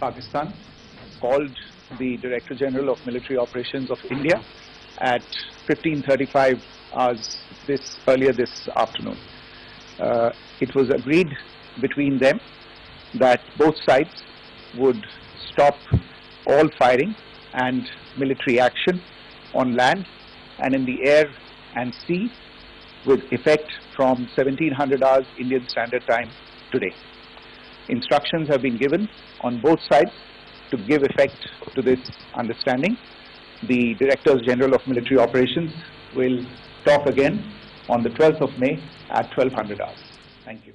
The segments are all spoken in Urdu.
Pakistan called the Director General of Military Operations of India at 15:35 hours earlier this afternoon. It was agreed between them that both sides would stop all firing and military action on land and in the air and sea with effect from 1700 hours Indian Standard Time today. Instructions have been given on both sides to give effect to this understanding. The Directors General of Military Operations will talk again on the 12th of May at 1200 hours. Thank you.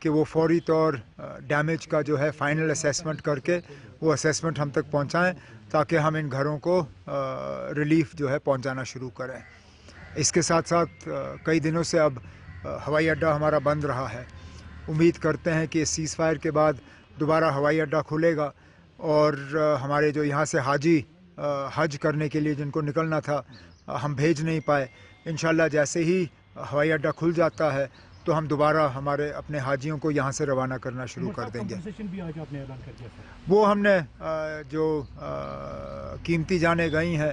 کہ وہ فوری طور ڈیمیج کا جو ہے فائنل اسیسمنٹ کر کے وہ اسیسمنٹ ہم تک پہنچائیں تاکہ ہم ان گھروں کو ریلیف جو ہے پہنچانا شروع کریں. اس کے ساتھ ساتھ کئی دنوں سے اب ہوائی اڈہ ہمارا بند رہا ہے. امید کرتے ہیں کہ سیز فائر کے بعد دوبارہ ہوائی اڈہ کھلے گا اور ہمارے جو یہاں سے حاجی حج کرنے کے لیے جن کو نکلنا تھا ہم بھیج نہیں پائے، انشاءاللہ جیسے ہی ہوائی اڈہ کھل جاتا ہے تو ہم دوبارہ ہمارے اپنے حاجیوں کو یہاں سے روانہ کرنا شروع کر دیں گے. وہ ہم نے جو قیمتی جانیں گئی ہیں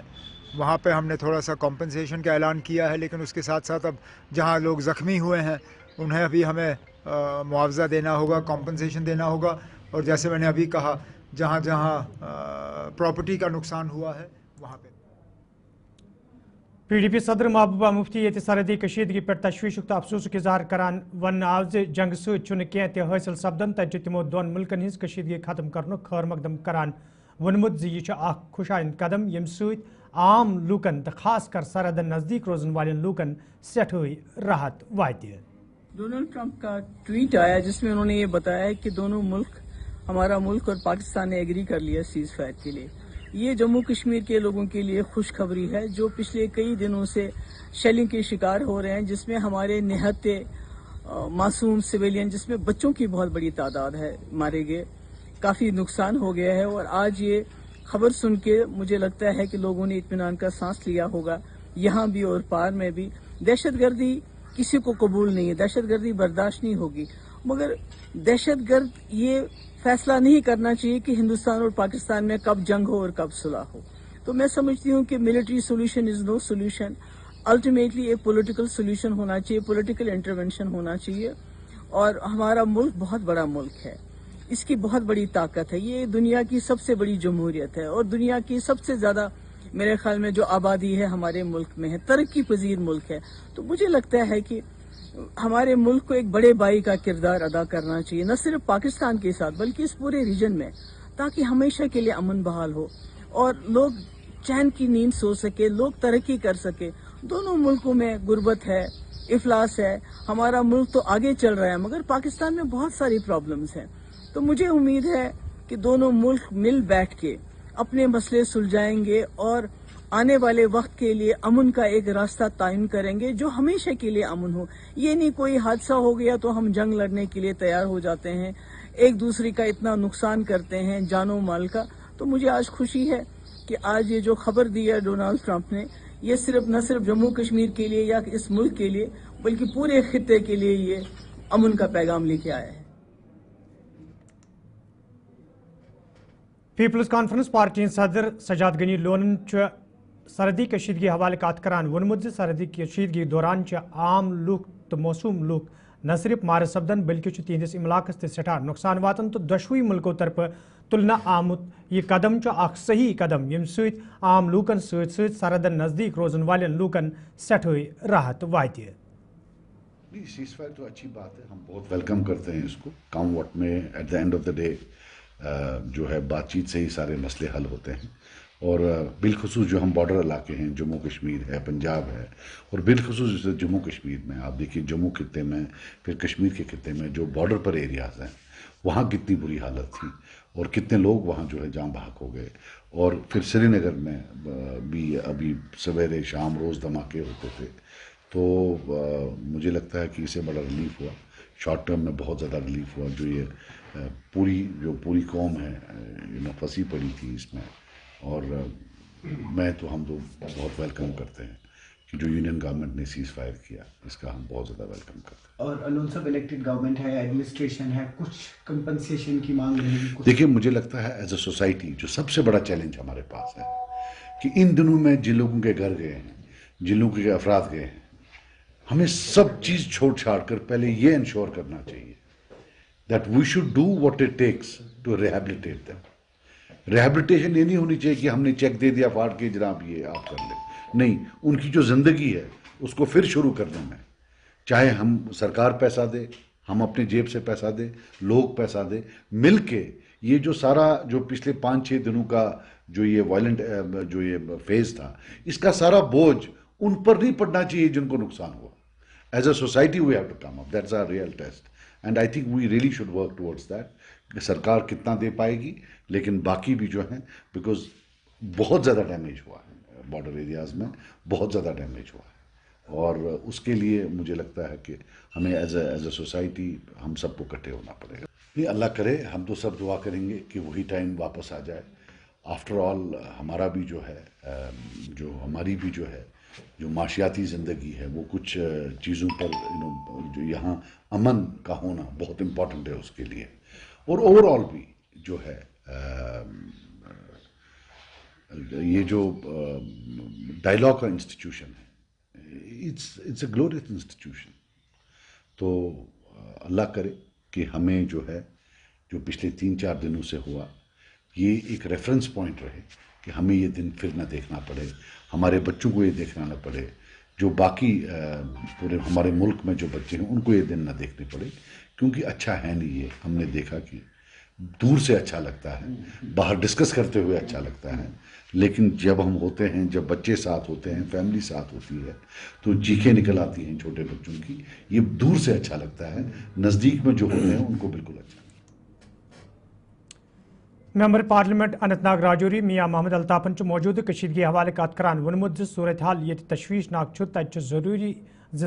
وہاں پہ ہم نے تھوڑا سا کمپنسیشن کا اعلان کیا ہے، لیکن اس کے ساتھ ساتھ اب جہاں لوگ زخمی ہوئے ہیں انہیں بھی ہمیں معاوضہ دینا ہوگا، کمپنسیشن دینا ہوگا. اور جیسے میں نے ابھی کہا جہاں جہاں پراپرٹی کا نقصان ہوا ہے وہاں پہ پی ڈی پی صدر محبوبہ مفتی یہ سرحدی کشیدگی پہ تشویش تو افسوس اظہار کران ون آو جنگ ستھ کی حاصل سپدان تجہ تمو دون ملکن ہز کشیدگی ختم کرن خیر مقدم کران ونمت یہ خوش آئند قدم یم ست عام لوکن تو خاص کر سرحدن نزدیک روزن والن لوکن سٹھائی راحت وات. ڈونلڈ ٹرمپ کا ٹویٹ آیا جس میں انہوں نے یہ بتایا کہ دونوں ملک ہمارا ملک اور پاکستان نے ایگری کر لیا سیز فائر کے لیے. یہ جموں کشمیر کے لوگوں کے لیے خوشخبری ہے جو پچھلے کئی دنوں سے شیلنگ کے شکار ہو رہے ہیں، جس میں ہمارے نہایت معصوم سویلین جس میں بچوں کی بہت بڑی تعداد ہے مارے گئے، کافی نقصان ہو گیا ہے. اور آج یہ خبر سن کے مجھے لگتا ہے کہ لوگوں نے اطمینان کا سانس لیا ہوگا. یہاں بھی اور پار میں بھی دہشت گردی کسی کو قبول نہیں ہے، دہشت گردی برداشت نہیں ہوگی، مگر دہشت گرد یہ فیصلہ نہیں کرنا چاہیے کہ ہندوستان اور پاکستان میں کب جنگ ہو اور کب صلح ہو. تو میں سمجھتی ہوں کہ military solution is no solution, ultimately ایک پولیٹیکل سولوشن ہونا چاہیے، پولیٹیکل انٹرونشن ہونا چاہیے. اور ہمارا ملک بہت بڑا ملک ہے، اس کی بہت بڑی طاقت ہے، یہ دنیا کی سب سے بڑی جمہوریت ہے اور دنیا کی سب سے زیادہ میرے خیال میں جو آبادی ہے ہمارے ملک میں ہے، ترقی پذیر ملک ہے. تو مجھے لگتا ہے کہ ہمارے ملک کو ایک بڑے بھائی کا کردار ادا کرنا چاہیے، نہ صرف پاکستان کے ساتھ بلکہ اس پورے ریجن میں، تاکہ ہمیشہ کے لیے امن بحال ہو اور لوگ چین کی نیند سو سکے، لوگ ترقی کر سکے. دونوں ملکوں میں غربت ہے، افلاس ہے، ہمارا ملک تو آگے چل رہا ہے مگر پاکستان میں بہت ساری پرابلمز ہیں. تو مجھے امید ہے کہ دونوں ملک مل بیٹھ کے اپنے مسئلے سلجھائیں گے اور آنے والے وقت کے لیے امن کا ایک راستہ تعین کریں گے جو ہمیشہ کے لیے امن ہو. یہ نہیں کوئی حادثہ ہو گیا تو ہم جنگ لڑنے کے لیے تیار ہو جاتے ہیں، ایک دوسرے کا اتنا نقصان کرتے ہیں جان و مال کا. تو مجھے آج خوشی ہے کہ آج یہ جو خبر دی ہے ڈونلڈ ٹرمپ نے، یہ نہ صرف جموں کشمیر کے لیے یا اس ملک کے لیے بلکہ پورے خطے کے لیے یہ امن کا پیغام لے کے آیا ہے. پیپلز کانفرنس پارٹی صدر سجاد غنی لونن سرحدی کشیدگی حوالہ کات کران وونمت سرحدی کشیدگی دوران عام لوک تو موسوم لوک نہ صرف مارٕ سپدن بلکہ تہندس علاقس تہ سٹھا نقصان واتن تو دشوئی ملکوں طرف تلنہ آمت یہ قدم اخ صحیح قدم یم ست عام لوکن ست ست سرحدن نزدیک روزن والن لوکن سٹھائی راحت وات. سیز فائر تو اچھی بات ہے، ہم بہت ویلکم کرتے ہیں اس کو. کام واٹ میں at the end of the day جو ہے بات چیت سے ہی سارے مسئلے حل ہوتے ہیں. اور بالخصوص جو ہم بارڈر علاقے ہیں، جموں کشمیر ہے، پنجاب ہے، اور بالخصوص جیسے جموں کشمیر میں آپ دیکھیے، جموں خطے میں پھر کشمیر کے خطے میں جو بارڈر پر ایریاز ہیں وہاں کتنی بری حالت تھی اور کتنے لوگ وہاں جو ہے جاں بحق ہو گئے. اور پھر سری نگر میں بھی ابھی سویرے شام روز دھماکے ہوتے تھے. تو مجھے لگتا ہے کہ اسے بڑا ریلیف ہوا، شارٹ ٹرم میں بہت زیادہ ریلیف ہوا. جو یہ پوری قوم ہے پھنسی پڑی تھی اس میں. اور میں تو ہم تو بہت ویلکم کرتے ہیں کہ جو یونین گورنمنٹ نے سیز فائر کیا، اس کا ہم بہت زیادہ ویلکم کرتے ہیں. اور لون صاحب الیکٹڈ گورنمنٹ ہے، ایڈمنسٹریشن ہے، کچھ کمپنسیشن کی مانگ رہی ہے. دیکھیے مجھے لگتا ہے ایز اے سوسائٹی جو سب سے بڑا چیلنج ہمارے پاس ہے کہ ان دنوں میں جن لوگوں کے گھر گئے ہیں، جن لوگوں کے افراد گئے ہیں، ہمیں سب چیز چھوڑ چھاڑ کر پہلے یہ انشور کرنا چاہیے that we should do what it takes to rehabilitate them. Rehabilitation یہ نہیں ہونی چاہیے کہ ہم نے چیک دے دیا پھاڑ کے جناب یہ آپ کر لیں. نہیں، ان کی جو زندگی ہے اس کو پھر شروع کرنے میں، چاہے ہم سرکار پیسہ دے، ہم اپنے جیب سے پیسہ دیں، لوگ پیسہ دیں، مل کے یہ جو سارا جو پچھلے 5-6 دنوں کا جو یہ وائلنٹ جو یہ فیز تھا، اس کا سارا بوجھ ان پر نہیں پڑنا چاہیے جن کو نقصان ہوا. As a society we have to come up, that's our real test. And I think we really should work towards that کہ سرکار کتنا دے پائے گی، لیکن باقی بھی جو ہیں بیکاز بہت زیادہ ڈیمیج ہوا ہے بارڈر ایریاز میں، بہت زیادہ ڈیمیج ہوا ہے، اور اس کے لیے مجھے لگتا ہے کہ ہمیں ایز اے سوسائٹی ہم سب کو اکٹھے ہونا پڑے گا. نہیں، اللہ کرے، ہم تو سب دعا کریں گے کہ وہی ٹائم واپس آ جائے. آفٹر آل ہمارا بھی جو ہے جو ہماری بھی جو ہے جو معاشیاتی زندگی ہے وہ کچھ چیزوں پر جو یہاں امن کا ہونا بہت امپورٹنٹ ہے اس کے لیے، اور اوور آل بھی جو ہے یہ جو ڈائلاگ کا انسٹیٹیوشن ہے اٹس اے گلوریس انسٹیٹیوشن. تو اللہ کرے کہ ہمیں جو ہے جو پچھلے 3-4 دنوں سے ہوا یہ ایک ریفرنس پوائنٹ رہے کہ ہمیں یہ دن پھر نہ دیکھنا پڑے، ہمارے بچوں کو یہ دیکھنا نہ پڑے، جو باقی پورے ہمارے ملک میں جو بچے ہیں ان کو یہ دن نہ دیکھنے پڑے، کیونکہ اچھا ہے نہیں. یہ ہم نے دیکھا کہ دور سے اچھا لگتا ہے، باہر ڈسکس کرتے ہوئے اچھا لگتا ہے، لیکن جب ہم ہوتے ہیں، جب بچے ساتھ ہوتے ہیں، فیملی ساتھ ہوتی ہے تو چیخیں نکل آتی ہیں چھوٹے بچوں کی. یہ دور سے اچھا لگتا ہے، نزدیک میں جو ہوتے ہیں ان کو بالکل اچھا. ممبر پارلیمنٹ اننت ناگ راجوری میاں محمد الطافن موجودہ کشیدگی حوالہ کت کران وونمت صورت حال یہ تشویشناک تتہ ضروری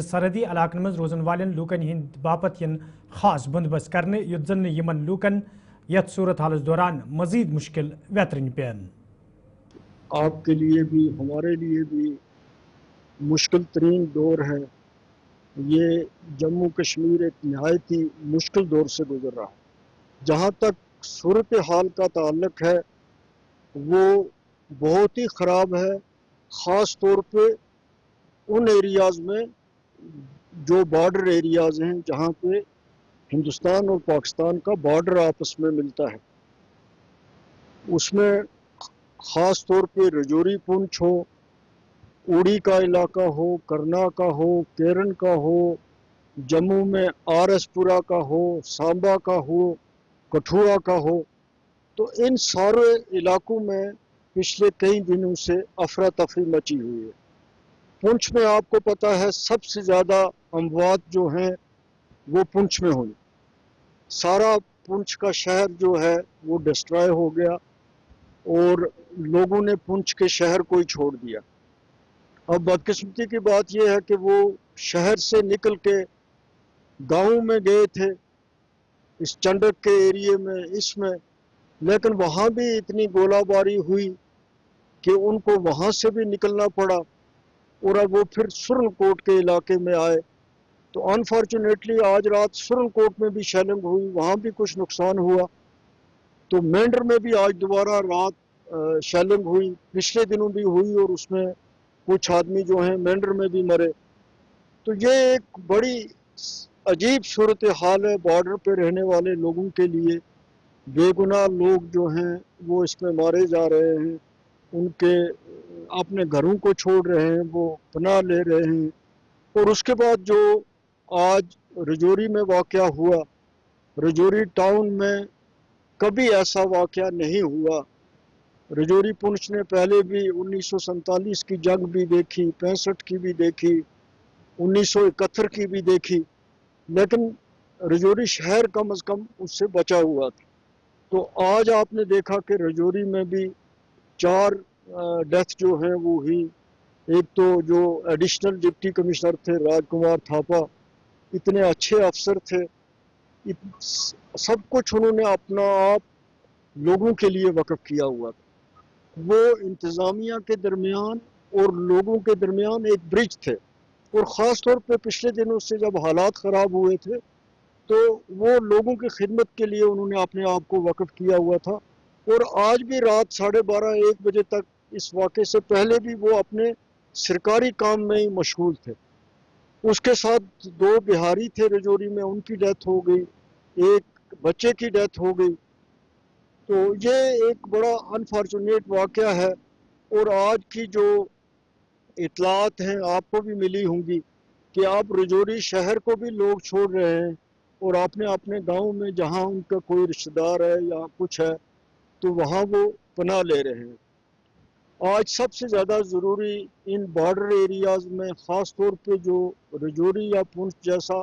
سرحدی علاقن مز روزن والن لوکن ہند باپت ین خاص بندوبست کرنے یت زن یمن لوکن یت صورت حالس دوران مزید مشکل ویترن پین. آپ کے لیے بھی ہمارے لیے بھی مشکل ترین دور ہے. یہ جموں کشمیر ایک نہایت ہی مشکل دور سے گزر رہا ہے. جہاں تک صورت حال کا تعلق ہے وہ بہت ہی خراب ہے، خاص طور پہ ان ایریاز میں جو بارڈر ایریاز ہیں جہاں پہ ہندوستان اور پاکستان کا بارڈر آپس میں ملتا ہے. اس میں خاص طور پہ رجوری پونچھ ہو، اوڑی کا علاقہ ہو، کرنا کا ہو، کیرن کا ہو، جموں میں آر ایس پورہ کا ہو، سامبا کا ہو، کٹھوعہ کا ہو، تو ان سارے علاقوں میں پچھلے کئی دنوں سے افراتفری مچی ہوئی ہے. پونچھ میں آپ کو پتہ ہے سب سے زیادہ اموات جو ہیں وہ پونچھ میں ہوئی. سارا پونچھ کا شہر جو ہے وہ ڈسٹرائے ہو گیا اور لوگوں نے پونچھ کے شہر کو ہی چھوڑ دیا. اب بدقسمتی کی بات یہ ہے کہ وہ شہر سے نکل کے گاؤں میں گئے تھے، اس چنڈک کے ایریے میں، اس میں، لیکن وہاں بھی اتنی گولہ باری ہوئی کہ ان کو وہاں سے بھی نکلنا پڑا اور اب وہ پھر سرن کوٹ کے علاقے میں آئے. تو انفارچونیٹلی آج رات سرن کوٹ میں بھی شیلنگ ہوئی، وہاں بھی کچھ نقصان ہوا. تو مینڈر میں بھی آج دوبارہ رات شیلنگ ہوئی، پچھلے دنوں بھی ہوئی اور اس میں کچھ آدمی جو ہیں مینڈر میں بھی مرے. تو یہ ایک بڑی عجیب صورتحال ہے بارڈر پہ رہنے والے لوگوں کے لیے. بے گناہ لوگ جو ہیں وہ اس میں مارے جا رہے ہیں، ان کے اپنے گھروں کو چھوڑ رہے ہیں، وہ پناہ لے رہے ہیں. اور اس کے بعد جو آج رجوری میں واقعہ ہوا، رجوری ٹاؤن میں کبھی ایسا واقعہ نہیں ہوا. رجوری پونچھ نے پہلے بھی 1947 کی جنگ بھی دیکھی، 65 کی بھی دیکھی، 1971 کی بھی دیکھی، لیکن رجوری شہر کم از کم اس سے بچا ہوا تھا. تو آج آپ نے دیکھا کہ رجوری میں بھی 4 ڈیتھ جو ہیں وہ ہوئی. ایک تو جو ایڈیشنل ڈپٹی کمشنر تھے راج کمار تھاپا، اتنے اچھے افسر تھے، سب کچھ انہوں نے اپنا آپ لوگوں کے لیے وقف کیا ہوا تھا. وہ انتظامیہ کے درمیان اور لوگوں کے درمیان ایک برج تھے. اور خاص طور پہ پچھلے دنوں سے جب حالات خراب ہوئے تھے تو وہ لوگوں کی خدمت کے لیے انہوں نے اپنے آپ کو وقف کیا ہوا تھا. اور آج بھی رات 12:30-1 بجے تک اس واقعے سے پہلے بھی وہ اپنے سرکاری کام میں ہی مشغول تھے. اس کے ساتھ 2 بہاری تھے رجوری میں، ان کی ڈیتھ ہو گئی، ایک بچے کی ڈیتھ ہو گئی. تو یہ ایک بڑا انفارچونیٹ واقعہ ہے. اور آج کی جو اطلاعات ہیں آپ کو بھی ملی ہوں گی کہ اب رجوری شہر کو بھی لوگ چھوڑ رہے ہیں اور اپنے گاؤں میں جہاں ان کا کوئی رشتہ دار ہے یا کچھ ہے تو وہاں وہ پناہ لے رہے ہیں. آج سب سے زیادہ ضروری ان بارڈر ایریاز میں خاص طور پہ جو رجوری یا پونچھ جیسا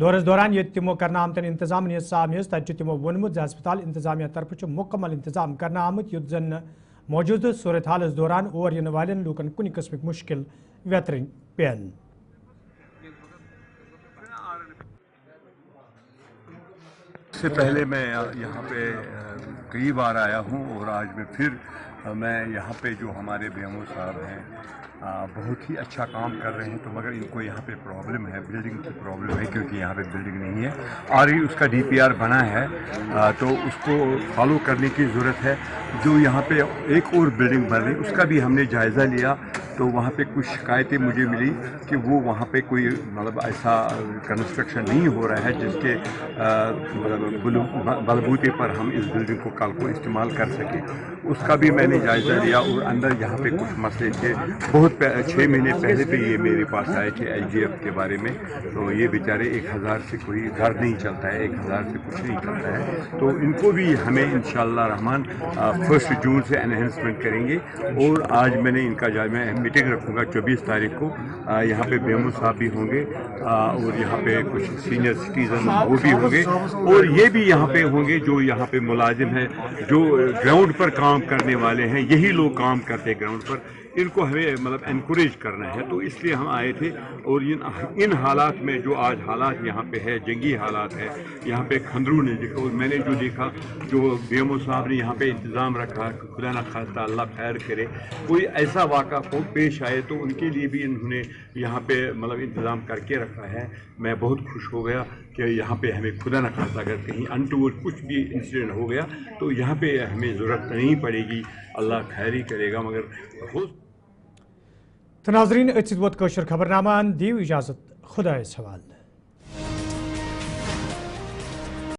دورس دوران یہ تمو کرنا آمتن انتظامیہ سامس تجھ تمو ونمت ہسپتال انتظامیہ طرف مکمل انتظام کرنا آمت یت زن موجودہ صورت حالس دوران اور ین والن لوکن کن قسمک مشکل ویترن پین. اس سے پہلے میں یہاں پہ کئی بار آیا ہوں اور آج میں پھر میں یہاں پہ جو ہمارے بی ایم او صاحب ہیں بہت ہی اچھا کام کر رہے ہیں. تو مگر ان کو یہاں پہ پرابلم ہے, بلڈنگ کی پرابلم ہے, کیونکہ یہاں پہ بلڈنگ نہیں ہے. آلریڈی اس کا DPR بنا ہے تو اس کو فالو کرنے کی ضرورت ہے. جو یہاں پہ ایک اور بلڈنگ بن رہی اس کا بھی ہم نے جائزہ لیا تو وہاں پہ کچھ شکایتیں مجھے ملی کہ وہ وہاں پہ کوئی مطلب ایسا کنسٹرکشن نہیں ہو رہا ہے جس کے بلبوتے پر ہم اس بلڈنگ کو کل کو استعمال کر سکیں. اس کا بھی میں نے جائزہ لیا اور اندر یہاں پہ کچھ مسئلے تھے. بہت 6 مہینے پہلے پہ یہ میرے پاس آئے تھے LGF کے بارے میں. تو یہ بیچارے 1000 سے کوئی گھر نہیں چلتا ہے, 1000 سے کچھ نہیں چلتا ہے. تو ان کو بھی ہمیں انشاءاللہ رحمان 1 جون سے انہینسمنٹ کریں گے. اور آج میں نے ان کا میں میٹنگ رکھوں گا 24 تاریخ کو. یہاں پہ BMO صاحب بھی ہوں گے اور یہاں پہ کچھ سینئر سٹیزن وہ بھی ہوں گے اور یہ بھی یہاں پہ ہوں گے جو یہاں پہ ملازم ہیں, جو گراؤنڈ پر کام کرنے والے ہیں. یہی لوگ کام کرتے ہیں گراؤنڈ پر. ان کو ہمیں مطلب انکوریج کرنا ہے. تو اس لیے ہم آئے تھے. اور ان حالات میں جو آج حالات یہاں پہ ہے, جنگی حالات ہے یہاں پہ کھندرو نے دیکھا. اور میں نے جو دیکھا جو BMO صاحب نے یہاں پہ انتظام رکھا, خدا نہ خواستہ اللہ خیر کرے کوئی ایسا واقعہ کو پیش آئے تو ان کے لیے بھی انہوں نے یہاں پہ مطلب انتظام کر کے رکھا ہے. میں بہت خوش ہو گیا کہ یہاں پہ ہمیں خدا نہ خواستہ اگر کہیں انٹوورڈ کچھ بھی انسیڈنٹ ہو گیا تو یہاں پہ ہمیں ضرورت نہیں پڑے گی. اللہ خیر ہی کرے گا. مگر ناظرین اتھ ووت خبر نامہ دیو اجازت خدایس حوالہ.